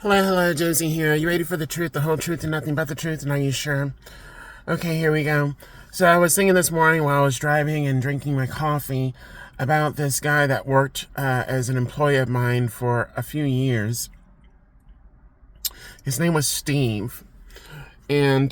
Hello, Josie here. Are you ready for the truth, the whole truth, and nothing but the truth? And are you sure? Okay, here we go. So I was thinking this morning while I was driving and drinking my coffee about this guy that worked as an employee of mine for a few years. His name was Steve. And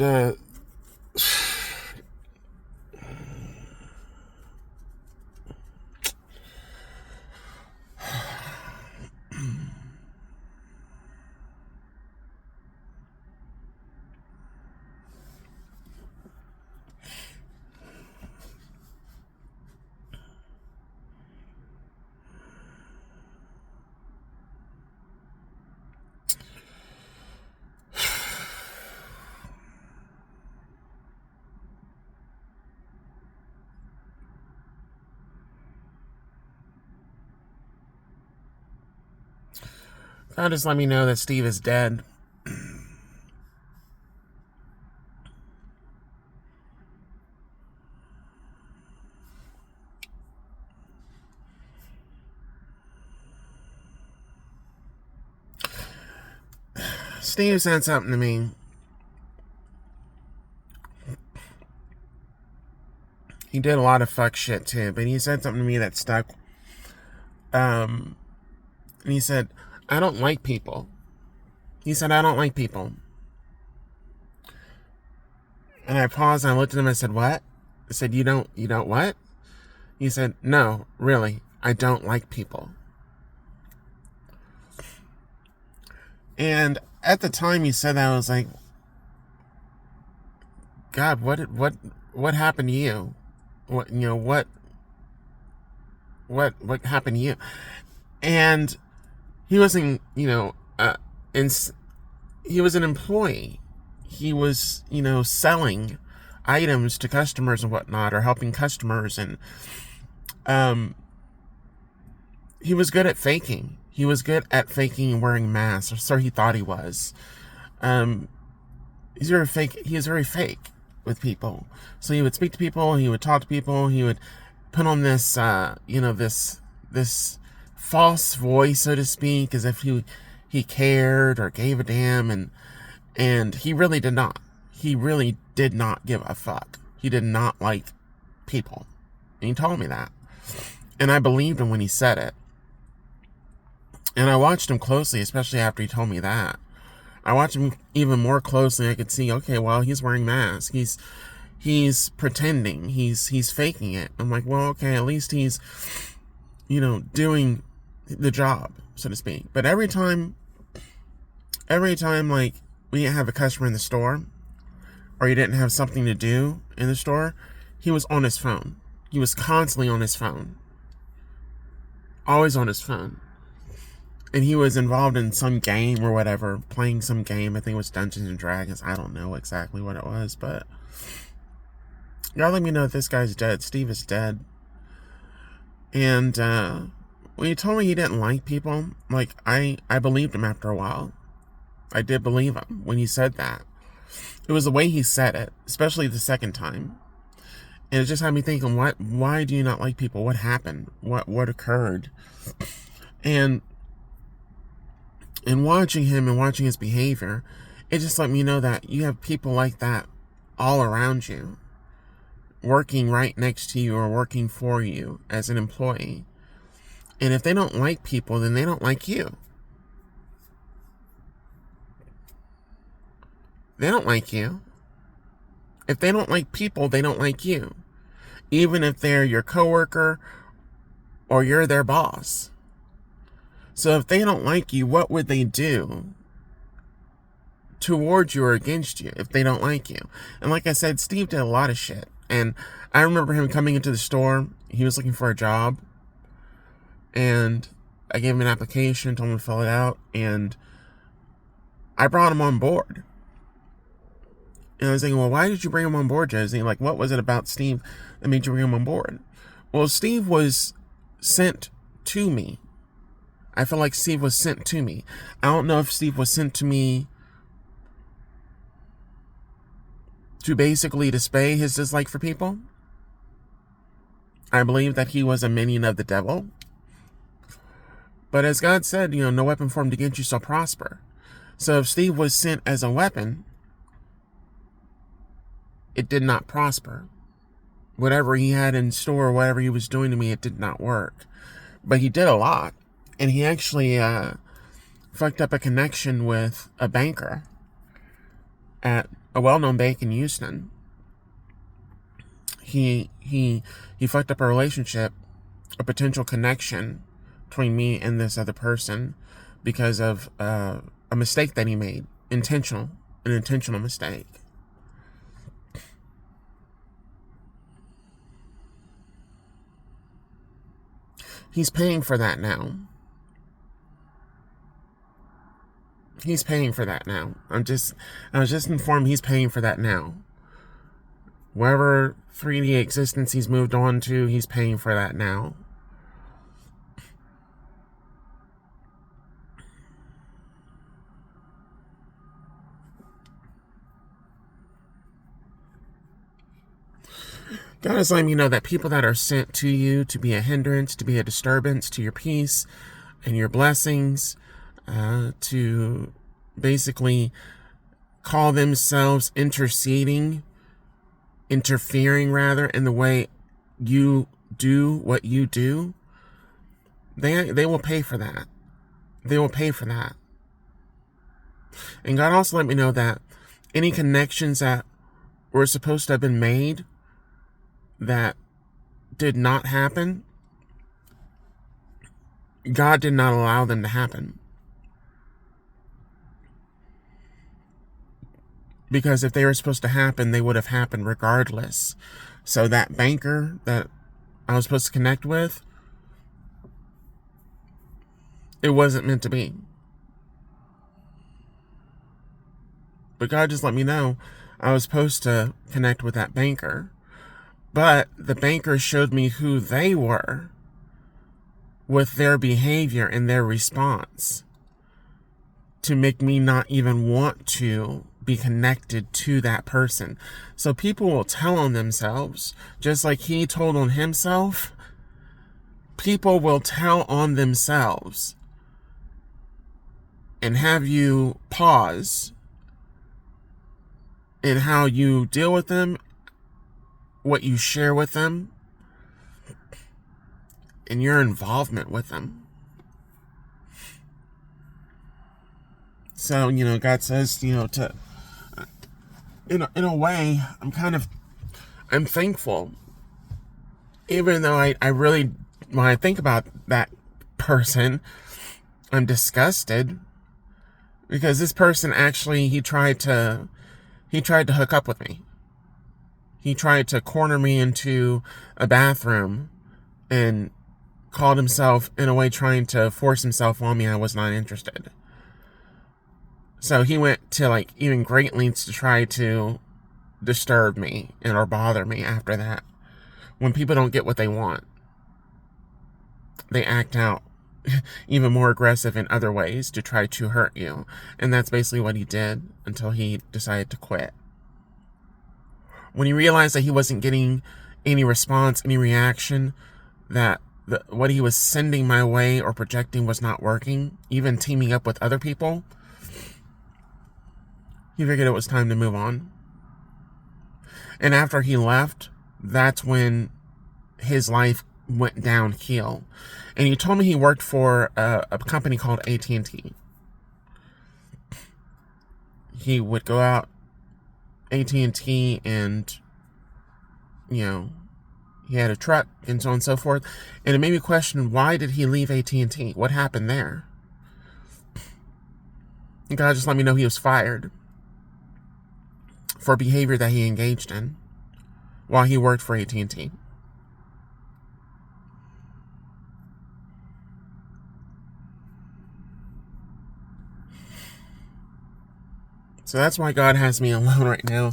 God just let me know that Steve is dead. Steve said something to me. He did a lot of fuck shit too, but he said something to me that stuck. And he said, I don't like people. He said, I don't like people. And I paused and I looked at him and I said, what? I said, you don't what? He said, no, really, I don't like people. And at the time he said that, I was like, God, what happened to you? What happened to you? And he wasn't, he was an employee. He was, selling items to customers and whatnot, or helping customers, and he was good at faking. He was good at faking and wearing masks, or so he thought he was. He's very fake. He is very fake with people. So he would speak to people. He would talk to people. He would put on this, this false voice, so to speak, as if he cared or gave a damn, and he really did not. He really did not give a fuck. He did not like people. And he told me that. And I believed him when he said it. And I watched him closely, especially after he told me that. I watched him even more closely. I could see, okay, well, he's wearing masks. He's pretending. He's faking it. I'm like, well, okay, at least he's, doing the job, so to speak. But every time, like, we didn't have a customer in the store, or he didn't have something to do in the store, he was on his phone. He was constantly on his phone. Always on his phone. And he was involved in some game or whatever, playing some game. I think it was Dungeons and Dragons. I don't know exactly what it was, but God let me know that this guy's dead. Steve is dead. And when he told me he didn't like people, like, I believed him after a while. I did believe him when he said that. It was the way he said it, especially the second time. And it just had me thinking, why do you not like people? What happened? What occurred? And watching him and watching his behavior, it just let me know that you have people like that all around you, working right next to you or working for you as an employee. And if they don't like people, then they don't like you. They don't like you. If they don't like people, they don't like you. Even if they're your coworker or you're their boss. So if they don't like you, what would they do towards you or against you if they don't like you? And like I said, Steve did a lot of shit. And I remember him coming into the store. He was looking for a job. And I gave him an application, told him to fill it out. And I brought him on board. And I was thinking, well, why did you bring him on board, Josie? Like, what was it about Steve that made you bring him on board? Well, Steve was sent to me. I feel like Steve was sent to me. I don't know if Steve was sent to me to basically display his dislike for people. I believe that he was a minion of the devil. But as God said, no weapon formed against you shall prosper. So if Steve was sent as a weapon, it did not prosper. Whatever he had in store, whatever he was doing to me, it did not work. But he did a lot. And he actually fucked up a connection with a banker at a well-known bank in Houston. He fucked up a relationship, a potential connection between me and this other person because of a mistake that he made. An intentional mistake. He's paying for that now. He's paying for that now. I was just informed he's paying for that now. Wherever 3D existence he's moved on to, he's paying for that now. God is letting me know that people that are sent to you to be a hindrance, to be a disturbance to your peace and your blessings, to basically call themselves interfering rather in the way you do what you do, they will pay for that. They will pay for that. And God also let me know that any connections that were supposed to have been made that did not happen, God did not allow them to happen. Because if they were supposed to happen, they would have happened regardless. So that banker that I was supposed to connect with, it wasn't meant to be. But God just let me know I was supposed to connect with that banker. But the banker showed me who they were with their behavior and their response to make me not even want to be connected to that person. So people will tell on themselves, just like he told on himself. People will tell on themselves and have you pause in how you deal with them, what you share with them, and your involvement with them. So, God says, to, in a way, I'm thankful. Even though I really, when I think about that person, I'm disgusted. Because this person actually, he tried to hook up with me. He tried to corner me into a bathroom and called himself, in a way, trying to force himself on me. I was not interested. So he went to even great lengths to try to disturb me or bother me after that. When people don't get what they want, they act out even more aggressive in other ways to try to hurt you. And that's basically what he did until he decided to quit. When he realized that he wasn't getting any response, any reaction, that what he was sending my way or projecting was not working, even teaming up with other people, he figured it was time to move on. And after he left, that's when his life went downhill. And he told me he worked for a company called AT&T. He would go out AT&T and, he had a truck and so on and so forth. And it made me question, why did he leave AT&T? What happened there? And God just let me know he was fired for behavior that he engaged in while he worked for AT&T. So that's why God has me alone right now.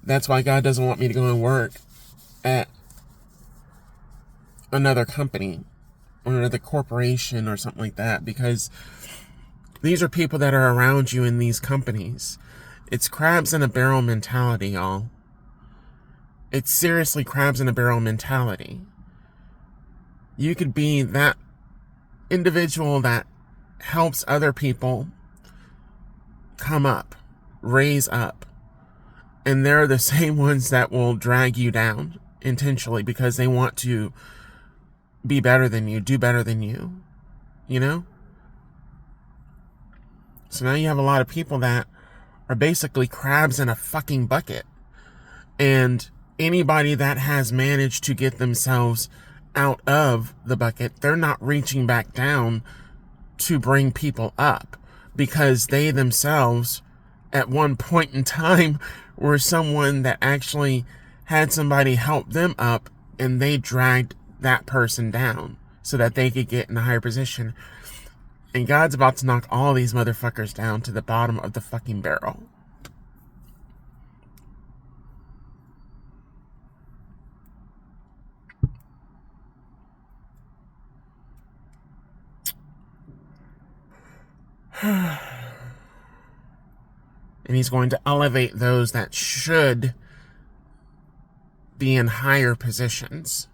That's why God doesn't want me to go and work at another company or another corporation or something like that, because these are people that are around you in these companies. It's crabs in a barrel mentality, y'all. It's seriously crabs in a barrel mentality. You could be that individual that helps other people come up, raise up. And they're the same ones that will drag you down intentionally because they want to be better than you, do better than you, you know? So now you have a lot of people that are basically crabs in a fucking bucket. And anybody that has managed to get themselves out of the bucket, they're not reaching back down to bring people up because they themselves at one point in time were someone that actually had somebody help them up and they dragged that person down so that they could get in a higher position. And God's about to knock all these motherfuckers down to the bottom of the fucking barrel. And he's going to elevate those that should be in higher positions.